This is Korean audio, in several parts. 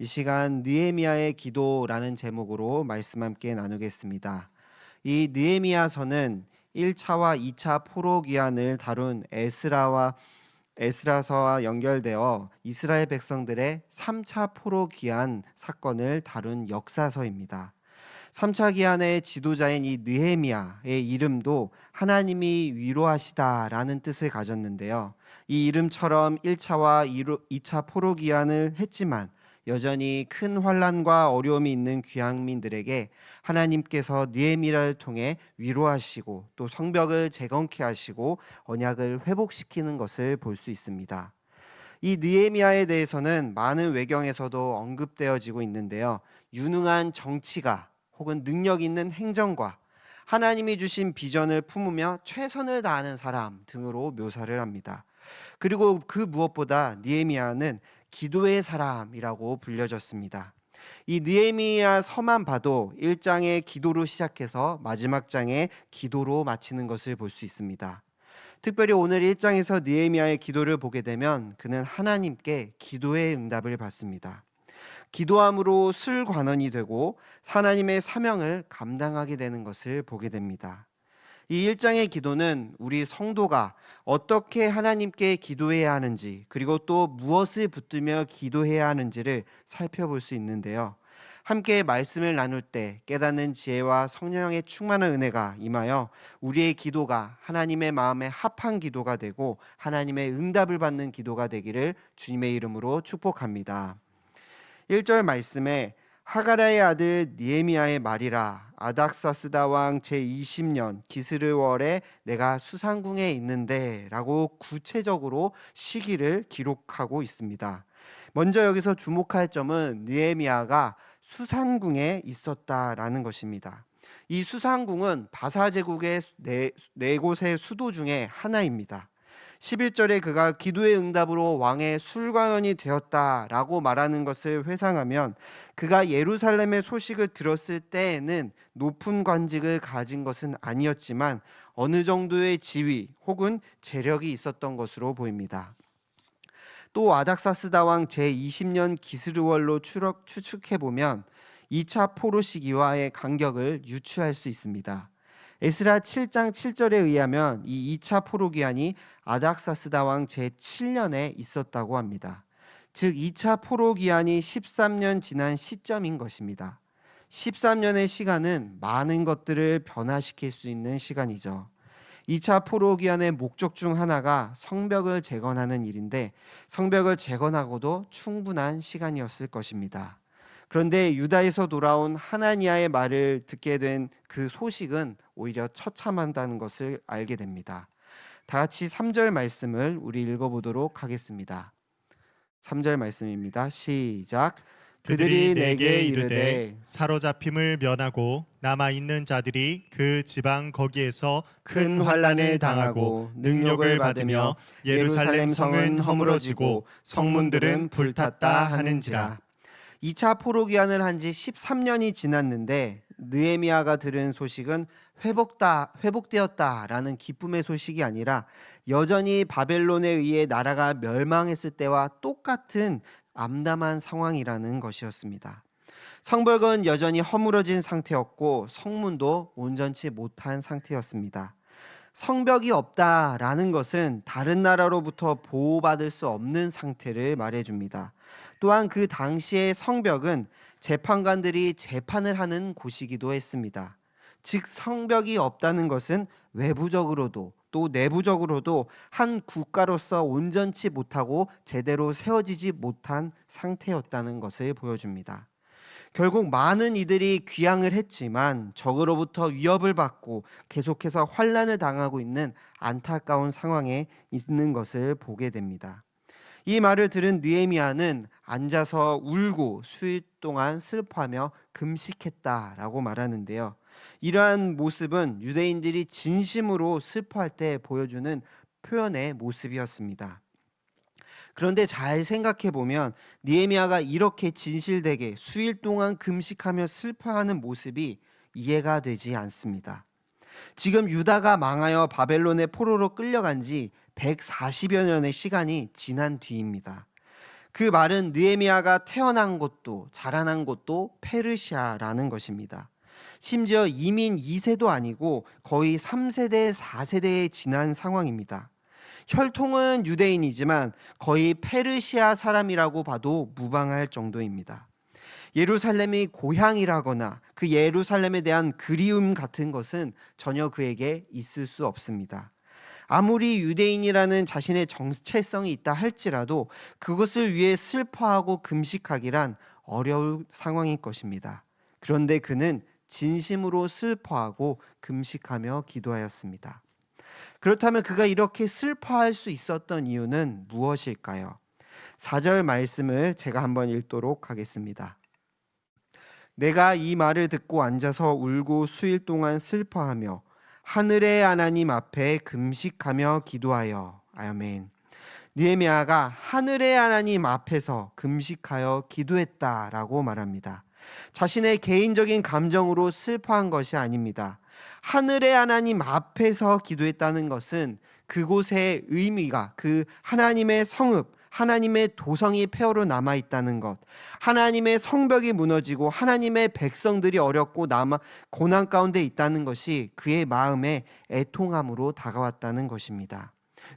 이 시간 느헤미야의 기도라는 제목으로 말씀 함께 나누겠습니다. 이 느헤미야서는 1차와 2차 포로 귀환을 다룬 에스라서와 연결되어 이스라엘 백성들의 3차 포로 귀환 사건을 다룬 역사서입니다. 3차 귀환의 지도자인 이 느헤미야의 이름도 하나님이 위로하시다라는 뜻을 가졌는데요. 이 이름처럼 1차와 2차 포로 귀환을 했지만 여전히 큰 환난과 어려움이 있는 귀환민들에게 하나님께서 느헤미야를 통해 위로하시고 또 성벽을 재건케 하시고 언약을 회복시키는 것을 볼 수 있습니다. 이 느헤미야에 대해서는 많은 외경에서도 언급되어지고 있는데요. 유능한 정치가 혹은 능력 있는 행정과 하나님이 주신 비전을 품으며 최선을 다하는 사람 등으로 묘사를 합니다. 그리고 그 무엇보다 느헤미야는 기도의 사람이라고 불려졌습니다. 이 느헤미야 서만 봐도 1장의 기도로 시작해서 마지막 장의 기도로 마치는 것을 볼 수 있습니다. 특별히 오늘 1장에서 느헤미야의 기도를 보게 되면 그는 하나님께 기도의 응답을 받습니다. 기도함으로 술관원이 되고 하나님의 사명을 감당하게 되는 것을 보게 됩니다. 이 1장의 기도는 우리 성도가 어떻게 하나님께 기도해야 하는지 그리고 또 무엇을 붙들며 기도해야 하는지를 살펴볼 수 있는데요. 함께 말씀을 나눌 때 깨닫는 지혜와 성령의 충만한 은혜가 임하여 우리의 기도가 하나님의 마음에 합한 기도가 되고 하나님의 응답을 받는 기도가 되기를 주님의 이름으로 축복합니다. 1절 말씀에 하가랴의 아들 느헤미야의 말이라 아닥사스다 왕 제20년 기스르월에 내가 수상궁에 있는데 라고 구체적으로 시기를 기록하고 있습니다. 먼저 여기서 주목할 점은 느헤미야가 수산궁에 있었다라는 것입니다. 이 수산궁은 바사 제국의 네 곳의 수도 중에 하나입니다. 11절에 그가 기도의 응답으로 왕의 술관원이 되었다라고 말하는 것을 회상하면 그가 예루살렘의 소식을 들었을 때에는 높은 관직을 가진 것은 아니었지만 어느 정도의 지위 혹은 재력이 있었던 것으로 보입니다. 또 아닥사스다 왕 제20년 기스르월로 추측해보면 2차 포로 시기와의 간격을 유추할 수 있습니다. 에스라 7장 7절에 의하면 이 2차 포로 기한이 아닥사스다 왕 제7년에 있었다고 합니다. 즉 2차 포로 기한이 13년 지난 시점인 것입니다. 13년의 시간은 많은 것들을 변화시킬 수 있는 시간이죠. 2차 포로 기한의 목적 중 하나가 성벽을 재건하는 일인데 성벽을 재건하고도 충분한 시간이었을 것입니다. 그런데 유다에서 돌아온 하나니아의 말을 듣게 된 그 소식은 오히려 처참하다는 것을 알게 됩니다. 다 같이 3절 말씀을 우리 읽어보도록 하겠습니다. 3절 말씀입니다. 시작. 그들이 그들이 내게 내게 이르되 이르되 사로잡힘을 면하고 남아 있는 자들이 그 지방 거기에서 큰 큰 환난을 당하고 능욕을 받으며 예루살렘 성은 허물어지고 성문들은 불탔다 하는지라. 2차 포로 기한을 한 지 13년이 지났는데 느헤미야가 들은 소식은 회복되었다라는 기쁨의 소식이 아니라 여전히 바벨론에 의해 나라가 멸망했을 때와 똑같은 암담한 상황이라는 것이었습니다. 성벽은 여전히 허물어진 상태였고 성문도 온전치 못한 상태였습니다. 성벽이 없다라는 것은 다른 나라로부터 보호받을 수 없는 상태를 말해줍니다. 또한 그 당시의 성벽은 재판관들이 재판을 하는 곳이기도 했습니다. 즉 성벽이 없다는 것은 외부적으로도 또 내부적으로도 한 국가로서 온전치 못하고 제대로 세워지지 못한 상태였다는 것을 보여줍니다. 결국 많은 이들이 귀향을 했지만 적으로부터 위협을 받고 계속해서 환난을 당하고 있는 안타까운 상황에 있는 것을 보게 됩니다. 이 말을 들은 느헤미야는 앉아서 울고 수일 동안 슬퍼하며 금식했다라고 말하는데요. 이러한 모습은 유대인들이 진심으로 슬퍼할 때 보여주는 표현의 모습이었습니다. 그런데 잘 생각해 보면 느헤미야가 이렇게 진실되게 수일 동안 금식하며 슬퍼하는 모습이 이해가 되지 않습니다. 지금 유다가 망하여 바벨론의 포로로 끌려간 지 140여 년의 시간이 지난 뒤입니다. 그 말은 느헤미야가 태어난 곳도 자라난 곳도 페르시아라는 것입니다. 심지어 이민 2세도 아니고 거의 3세대, 4세대에 지난 상황입니다. 혈통은 유대인이지만 거의 페르시아 사람이라고 봐도 무방할 정도입니다. 예루살렘이 고향이라거나 그 예루살렘에 대한 그리움 같은 것은 전혀 그에게 있을 수 없습니다. 아무리 유대인이라는 자신의 정체성이 있다 할지라도 그것을 위해 슬퍼하고 금식하기란 어려울 상황일 것입니다. 그런데 그는 진심으로 슬퍼하고 금식하며 기도하였습니다. 그렇다면 그가 이렇게 슬퍼할 수 있었던 이유는 무엇일까요? 4절 말씀을 제가 한번 읽도록 하겠습니다. 내가 이 말을 듣고 앉아서 울고 수일 동안 슬퍼하며 하늘의 하나님 앞에 금식하며 기도하여. 아멘. 느헤미야가 하늘의 하나님 앞에서 금식하여 기도했다라고 말합니다. 자신의 개인적인 감정으로 슬퍼한 것이 아닙니다. 하늘의 하나님 앞에서 기도했다는 것은 그곳의 의미가 그 하나님의 성읍, 하나님의 도성이 폐허로 남아있다는 것, 하나님의 성벽이 무너지고 하나님의 백성들이 어렵고 고난 가운데 있다는 것이 그의 마음에 애통함으로 다가왔다는 것입니다.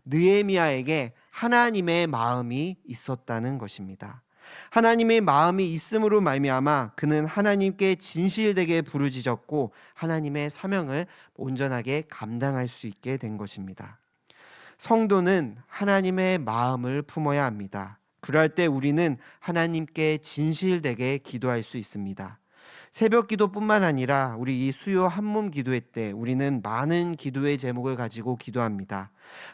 느헤미야에게 하나님의 마음이 있었다는 것입니다. 하나님의 마음이 있음으로 말미암아 그는 하나님께 진실되게 부르짖었고 하나님의 사명을 온전하게 감당할 수 있게 된 것입니다. 성도는 하나님의 마음을 품어야 합니다. 그럴 때 우리는 하나님께 진실되게 기도할 수 있습니다. 새벽 기도뿐만 아니라 우리 이 수요 한몸 기도회 때 우리는 많은 기도의 제목을 가지고 기도합니다.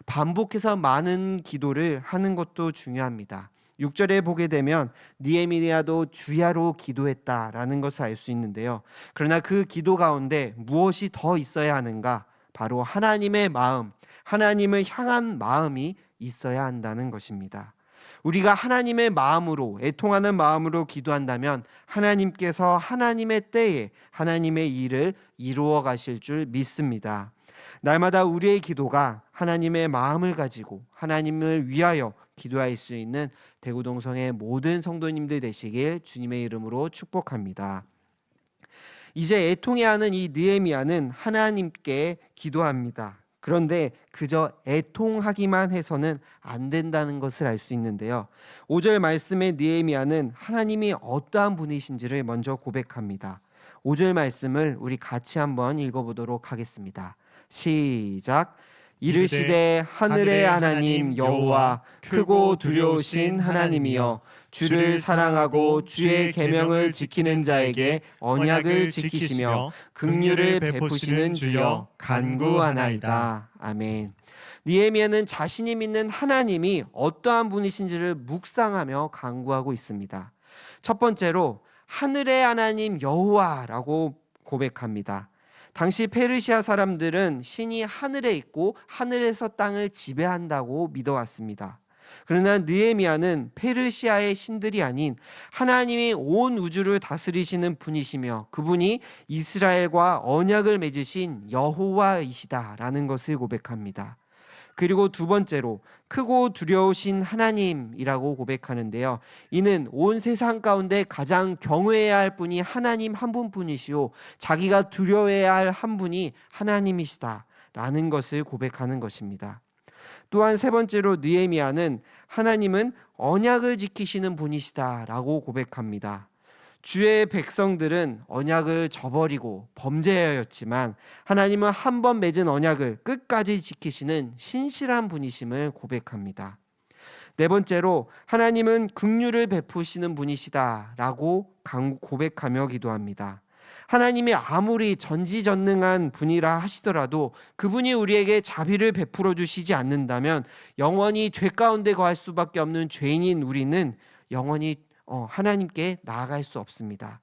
반복해서 많은 기도를 하는 것도 중요합니다. 6절에 보게 되면 느헤미야도 주야로 기도했다라는 것을 알 수 있는데요. 그러나 그 기도 가운데 무엇이 더 있어야 하는가? 바로 하나님의 마음, 하나님을 향한 마음이 있어야 한다는 것입니다. 우리가 하나님의 마음으로, 애통하는 마음으로 기도한다면 하나님께서 하나님의 때에 하나님의 일을 이루어 가실 줄 믿습니다. 날마다 우리의 기도가 하나님의 마음을 가지고 하나님을 위하여 기도할 수 있는 대구동성의 모든 성도님들 되시길 주님의 이름으로 축복합니다. 이제 애통해야 하는 이 느헤미야는 하나님께 기도합니다. 그런데 그저 애통하기만 해서는 안 된다는 것을 알 수 있는데요. 5절 말씀의 느헤미야는 하나님이 어떠한 분이신지를 먼저 고백합니다. 5절 말씀을 우리 같이 한번 읽어보도록 하겠습니다. 시작. 이르시되 하늘의 하나님 여호와 크고 두려우신 하나님이여 주를 사랑하고 주의 계명을 지키는 자에게 언약을 지키시며 긍휼을 베푸시는 주여 간구하나이다. 아멘. 느헤미야는 자신이 믿는 하나님이 어떠한 분이신지를 묵상하며 간구하고 있습니다. 첫 번째로 하늘의 하나님 여호와라고 고백합니다. 당시 페르시아 사람들은 신이 하늘에 있고 하늘에서 땅을 지배한다고 믿어왔습니다. 그러나 느헤미야는 페르시아의 신들이 아닌 하나님이 온 우주를 다스리시는 분이시며 그분이 이스라엘과 언약을 맺으신 여호와이시다라는 것을 고백합니다. 그리고 두 번째로 크고 두려우신 하나님이라고 고백하는데요. 이는 온 세상 가운데 가장 경외해야 할 분이 하나님 한 분뿐이시오 자기가 두려워해야 할 한 분이 하나님이시다라는 것을 고백하는 것입니다. 또한 세 번째로 느헤미야는 하나님은 언약을 지키시는 분이시다라고 고백합니다. 주의 백성들은 언약을 저버리고 범죄하였지만 하나님은 한 번 맺은 언약을 끝까지 지키시는 신실한 분이심을 고백합니다. 네 번째로 하나님은 긍휼을 베푸시는 분이시다라고 고백하며 기도합니다. 하나님이 아무리 전지전능한 분이라 하시더라도 그분이 우리에게 자비를 베풀어 주시지 않는다면 영원히 죄 가운데 거할 수밖에 없는 죄인인 우리는 영원히 하나님께 나아갈 수 없습니다.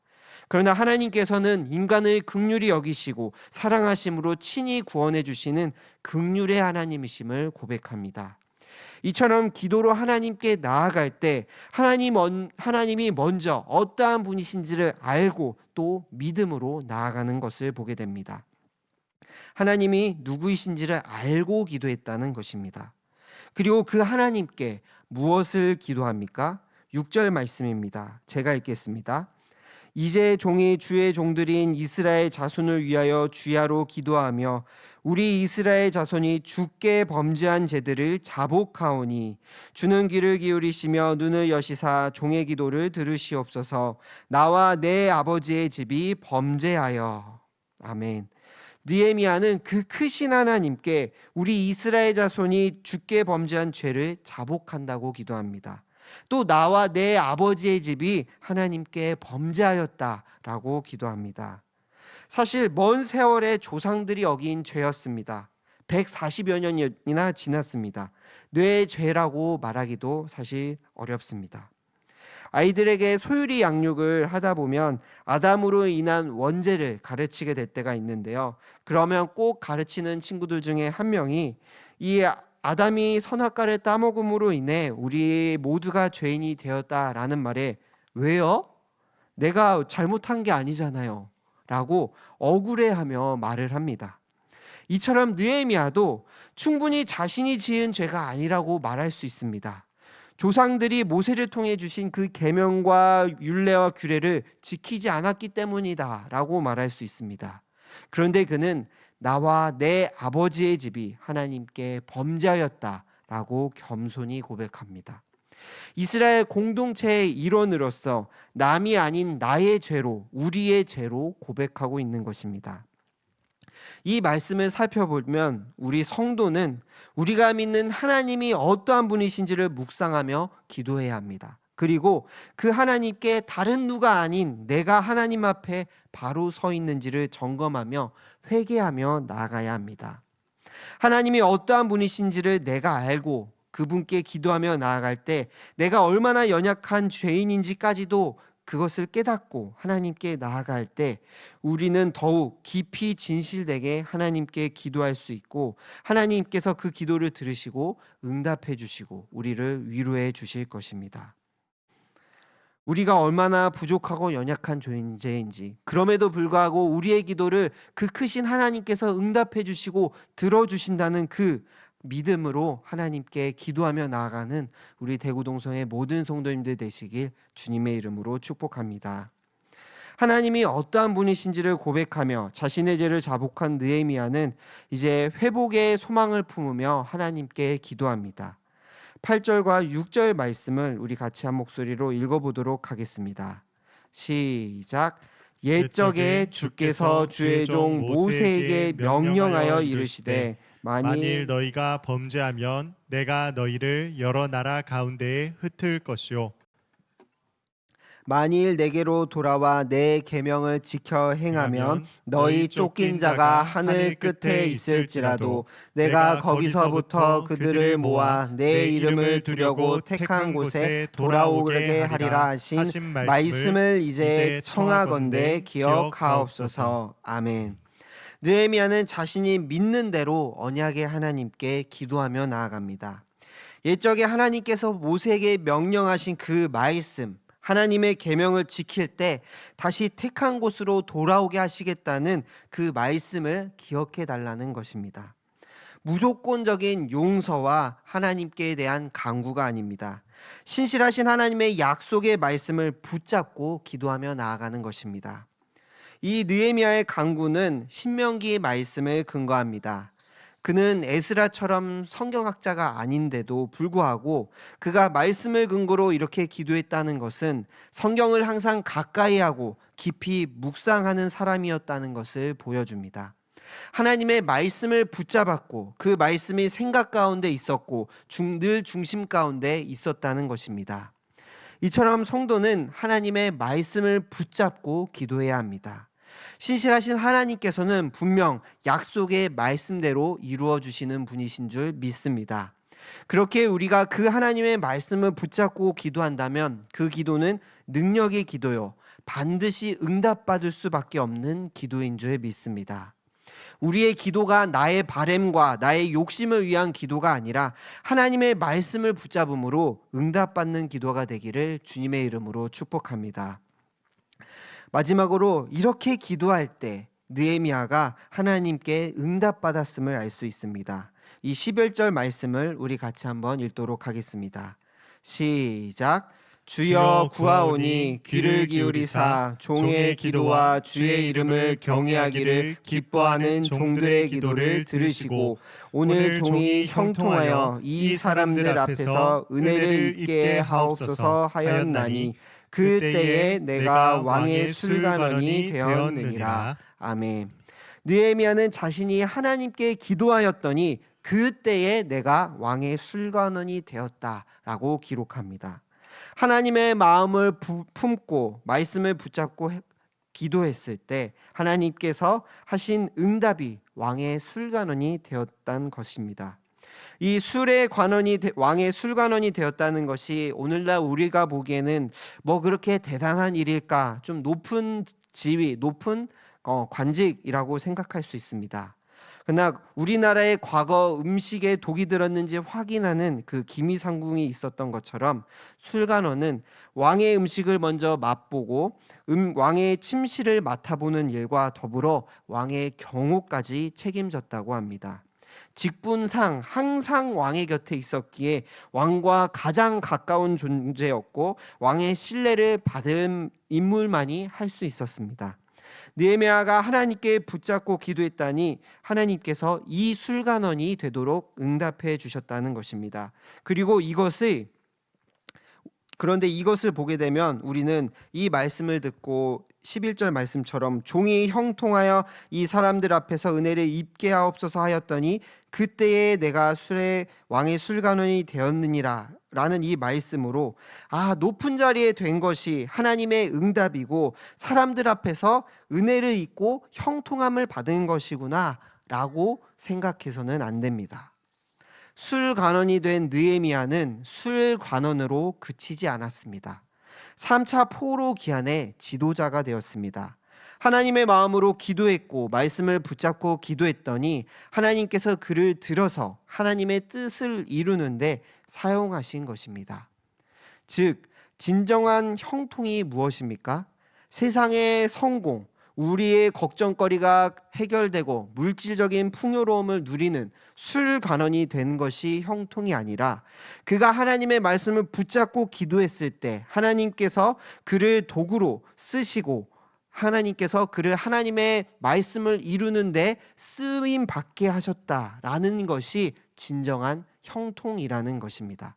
그러나 하나님께서는 인간을 긍휼히 여기시고 사랑하심으로 친히 구원해 주시는 긍휼의 하나님이심을 고백합니다. 이처럼 기도로 하나님께 나아갈 때 하나님이 먼저 어떠한 분이신지를 알고 또 믿음으로 나아가는 것을 보게 됩니다. 하나님이 누구이신지를 알고 기도했다는 것입니다. 그리고 그 하나님께 무엇을 기도합니까? 6절 말씀입니다. 제가 읽겠습니다. 이제 종이 주의 종들인 이스라엘 자손을 위하여 주야로 기도하며 우리 이스라엘 자손이 주께 범죄한 죄들을 자복하오니 주는 귀를 기울이시며 눈을 여시사 종의 기도를 들으시옵소서. 나와 내 아버지의 집이 범죄하여. 아멘. 느헤미야는 그 크신 하나님께 우리 이스라엘 자손이 주께 범죄한 죄를 자복한다고 기도합니다. 또 나와 내 아버지의 집이 하나님께 범죄하였다라고 기도합니다. 사실 먼 세월의 조상들이 어긴 죄였습니다. 140여 년이나 지났습니다. 뇌의 죄라고 말하기도 사실 어렵습니다. 아이들에게 소율이 양육을 하다 보면 아담으로 인한 원죄를 가르치게 될 때가 있는데요. 그러면 꼭 가르치는 친구들 중에 한 명이 이 아담이 선악과를 따먹음으로 인해 우리 모두가 죄인이 되었다라는 말에 왜요? 내가 잘못한 게 아니잖아요 라고 억울해하며 말을 합니다. 이처럼 느헤미야도 충분히 자신이 지은 죄가 아니라고 말할 수 있습니다. 조상들이 모세를 통해 주신 그 계명과 율례와 규례를 지키지 않았기 때문이다라고 말할 수 있습니다. 그런데 그는 나와 내 아버지의 집이 하나님께 범죄하였다라고 겸손히 고백합니다. 이스라엘 공동체의 일원으로서 남이 아닌 나의 죄로, 우리의 죄로 고백하고 있는 것입니다. 이 말씀을 살펴보면 우리 성도는 우리가 믿는 하나님이 어떠한 분이신지를 묵상하며 기도해야 합니다. 그리고 그 하나님께 다른 누가 아닌 내가 하나님 앞에 바로 서 있는지를 점검하며 회개하며 나아가야 합니다. 하나님이 어떠한 분이신지를 내가 알고 그분께 기도하며 나아갈 때 내가 얼마나 연약한 죄인인지까지도 그것을 깨닫고 하나님께 나아갈 때 우리는 더욱 깊이 진실되게 하나님께 기도할 수 있고 하나님께서 그 기도를 들으시고 응답해 주시고 우리를 위로해 주실 것입니다. 우리가 얼마나 부족하고 연약한 존재인지 그럼에도 불구하고 우리의 기도를 그 크신 하나님께서 응답해 주시고 들어주신다는 그 믿음으로 하나님께 기도하며 나아가는 우리 대구동성의 모든 성도님들 되시길 주님의 이름으로 축복합니다. 하나님이 어떠한 분이신지를 고백하며 자신의 죄를 자복한 느헤미야는 이제 회복의 소망을 품으며 하나님께 기도합니다. 8절과 6절 말씀을 우리 같이 한 목소리로 읽어보도록 하겠습니다. 시작. 옛적에 주께서 주의 종 모세에게 명령하여 이르시되 만일 너희가 범죄하면 내가 너희를 여러 나라 가운데에 흩을 것이요 만일 내게로 돌아와 내 계명을 지켜 행하면 너희 쫓긴 자가 하늘 끝에 있을지라도 내가 거기서부터 그들을 모아 내 이름을 두려고 택한 곳에 돌아오게 하리라 하신 말씀을 이제 청하건대 기억하옵소서. 아멘. 느헤미야는 자신이 믿는 대로 언약의 하나님께 기도하며 나아갑니다. 옛적에 하나님께서 모세에게 명령하신 그 말씀, 하나님의 계명을 지킬 때 다시 택한 곳으로 돌아오게 하시겠다는 그 말씀을 기억해 달라는 것입니다. 무조건적인 용서와 하나님께 대한 간구가 아닙니다. 신실하신 하나님의 약속의 말씀을 붙잡고 기도하며 나아가는 것입니다. 이 느헤미야의 간구는 신명기의 말씀을 근거합니다. 그는 에스라처럼 성경학자가 아닌데도 불구하고 그가 말씀을 근거로 이렇게 기도했다는 것은 성경을 항상 가까이 하고 깊이 묵상하는 사람이었다는 것을 보여줍니다. 하나님의 말씀을 붙잡았고 그 말씀이 생각 가운데 있었고 늘 중심 가운데 있었다는 것입니다. 이처럼 성도는 하나님의 말씀을 붙잡고 기도해야 합니다. 신실하신 하나님께서는 분명 약속의 말씀대로 이루어 주시는 분이신 줄 믿습니다. 그렇게 우리가 그 하나님의 말씀을 붙잡고 기도한다면 그 기도는 능력의 기도요, 반드시 응답받을 수밖에 없는 기도인 줄 믿습니다. 우리의 기도가 나의 바램과 나의 욕심을 위한 기도가 아니라 하나님의 말씀을 붙잡음으로 응답받는 기도가 되기를 주님의 이름으로 축복합니다. 마지막으로 이렇게 기도할 때 느헤미야가 하나님께 응답받았음을 알 수 있습니다. 이 11절 말씀을 우리 같이 한번 읽도록 하겠습니다. 시작. 주여 구하오니 귀를 기울이사 종의 기도와 주의 이름을 경외하기를 기뻐하는 종들의 기도를 들으시고 오늘 종이 형통하여 이 사람들 앞에서 은혜를 입게 하옵소서 하였나니 그때에 내가 왕의 술관원이 되었느니라. 아멘. 느헤미야는 자신이 하나님께 기도하였더니 그때에 내가 왕의 술관원이 되었다라고 기록합니다. 하나님의 마음을 품고 말씀을 붙잡고 기도했을 때 하나님께서 하신 응답이 왕의 술관원이 되었다는 것입니다. 이 왕의 술관원이 되었다는 것이 오늘날 우리가 보기에는 뭐 그렇게 대단한 일일까? 좀 높은 지위, 높은 관직이라고 생각할 수 있습니다. 그러나 우리나라의 과거 음식에 독이 들었는지 확인하는 그 기미상궁이 있었던 것처럼 술관원은 왕의 음식을 먼저 맛보고 왕의 침실을 맡아보는 일과 더불어 왕의 경호까지 책임졌다고 합니다. 직분상 항상 왕의 곁에 있었기에 왕과 가장 가까운 존재였고 왕의 신뢰를 받은 인물만이 할 수 있었습니다. 느헤미야가 하나님께 붙잡고 기도했다니 하나님께서 이 술관원이 되도록 응답해 주셨다는 것입니다. 그런데 이것을 보게 되면 우리는 이 말씀을 듣고 11절 말씀처럼 종이 형통하여 이 사람들 앞에서 은혜를 입게 하옵소서 하였더니 그때에 내가 왕의 술관원이 되었느니라 라는 이 말씀으로 높은 자리에 된 것이 하나님의 응답이고 사람들 앞에서 은혜를 입고 형통함을 받은 것이구나 라고 생각해서는 안 됩니다. 술관원이 된 느헤미야는 술관원으로 그치지 않았습니다. 3차 포로 기한의 지도자가 되었습니다. 하나님의 마음으로 기도했고 말씀을 붙잡고 기도했더니 하나님께서 그를 들어서 하나님의 뜻을 이루는데 사용하신 것입니다. 즉 진정한 형통이 무엇입니까? 세상의 성공, 우리의 걱정거리가 해결되고 물질적인 풍요로움을 누리는 술관원이 된 것이 형통이 아니라 그가 하나님의 말씀을 붙잡고 기도했을 때 하나님께서 그를 도구로 쓰시고 하나님께서 그를 하나님의 말씀을 이루는데 쓰임 받게 하셨다라는 것이 진정한 형통이라는 것입니다.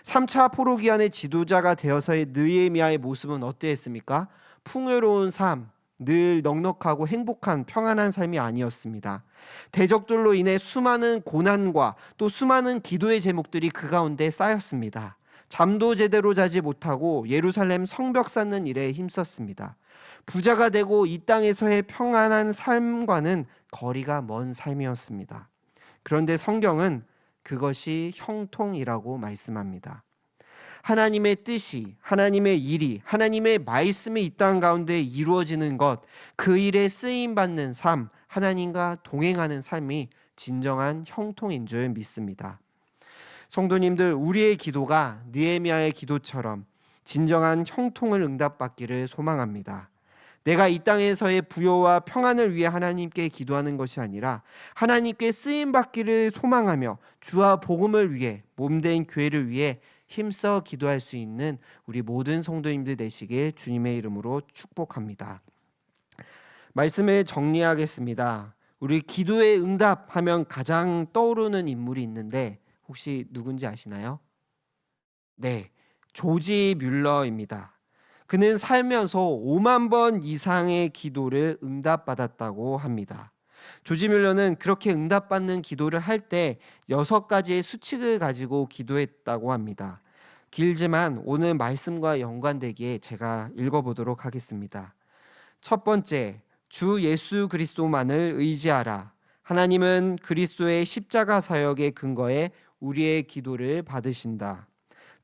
3차 포로 기한의 지도자가 되어서의 느헤미야의 모습은 어떠했습니까? 풍요로운 삶, 늘 넉넉하고 행복한 평안한 삶이 아니었습니다. 대적들로 인해 수많은 고난과 또 수많은 기도의 제목들이 그 가운데 쌓였습니다. 잠도 제대로 자지 못하고 예루살렘 성벽 쌓는 일에 힘썼습니다. 부자가 되고 이 땅에서의 평안한 삶과는 거리가 먼 삶이었습니다. 그런데 성경은 그것이 형통이라고 말씀합니다. 하나님의 뜻이, 하나님의 일이, 하나님의 말씀이 이 땅 가운데 이루어지는 것, 그 일에 쓰임받는 삶, 하나님과 동행하는 삶이 진정한 형통인 줄 믿습니다. 성도님들, 우리의 기도가 느헤미야의 기도처럼 진정한 형통을 응답받기를 소망합니다. 내가 이 땅에서의 부요와 평안을 위해 하나님께 기도하는 것이 아니라 하나님께 쓰임받기를 소망하며 주와 복음을 위해 몸된 교회를 위해 힘써 기도할 수 있는 우리 모든 성도님들 되시길 주님의 이름으로 축복합니다. 말씀을 정리하겠습니다. 우리 기도의 응답하면 가장 떠오르는 인물이 있는데 혹시 누군지 아시나요? 네, 조지 뮬러입니다. 그는 살면서 5만 번 이상의 기도를 응답받았다고 합니다. 조지 뮬러는 그렇게 응답받는 기도를 할 때 6가지의 수칙을 가지고 기도했다고 합니다. 길지만 오늘 말씀과 연관되기에 제가 읽어보도록 하겠습니다. 첫 번째, 주 예수 그리스도만을 의지하라. 하나님은 그리스도의 십자가 사역의 근거에 우리의 기도를 받으신다.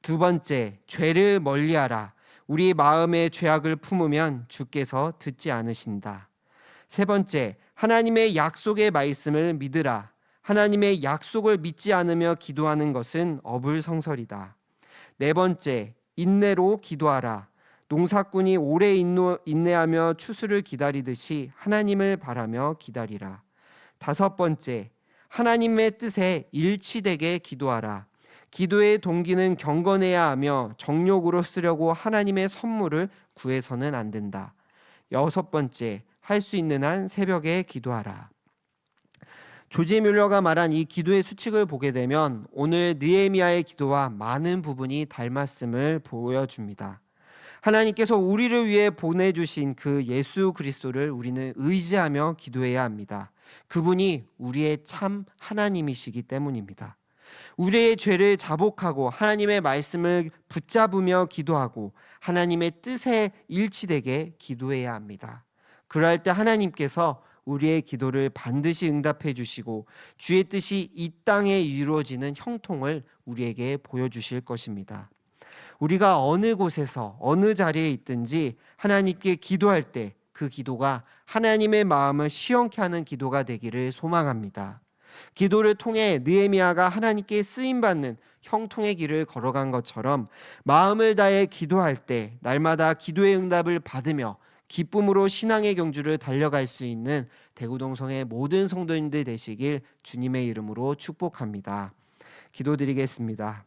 두 번째, 죄를 멀리하라. 우리 마음의 죄악을 품으면 주께서 듣지 않으신다. 세 번째, 하나님의 약속의 말씀을 믿으라. 하나님의 약속을 믿지 않으며 기도하는 것은 어불성설이다. 네 번째, 인내로 기도하라. 농사꾼이 오래 인내하며 추수를 기다리듯이 하나님을 바라며 기다리라. 다섯 번째, 하나님의 뜻에 일치되게 기도하라. 기도의 동기는 경건해야 하며 정욕으로 쓰려고 하나님의 선물을 구해서는 안 된다. 6번째, 할 수 있는 한 새벽에 기도하라. 조지 뮬러가 말한 이 기도의 수칙을 보게 되면 오늘 느헤미야의 기도와 많은 부분이 닮았음을 보여줍니다. 하나님께서 우리를 위해 보내주신 그 예수 그리스도를 우리는 의지하며 기도해야 합니다. 그분이 우리의 참 하나님이시기 때문입니다. 우리의 죄를 자복하고 하나님의 말씀을 붙잡으며 기도하고 하나님의 뜻에 일치되게 기도해야 합니다. 그럴 때 하나님께서 우리의 기도를 반드시 응답해 주시고 주의 뜻이 이 땅에 이루어지는 형통을 우리에게 보여주실 것입니다. 우리가 어느 곳에서 어느 자리에 있든지 하나님께 기도할 때 그 기도가 하나님의 마음을 시원케 하는 기도가 되기를 소망합니다. 기도를 통해 느헤미야가 하나님께 쓰임받는 형통의 길을 걸어간 것처럼 마음을 다해 기도할 때 날마다 기도의 응답을 받으며 기쁨으로 신앙의 경주를 달려갈 수 있는 대구동성의 모든 성도님들 되시길 주님의 이름으로 축복합니다. 기도드리겠습니다.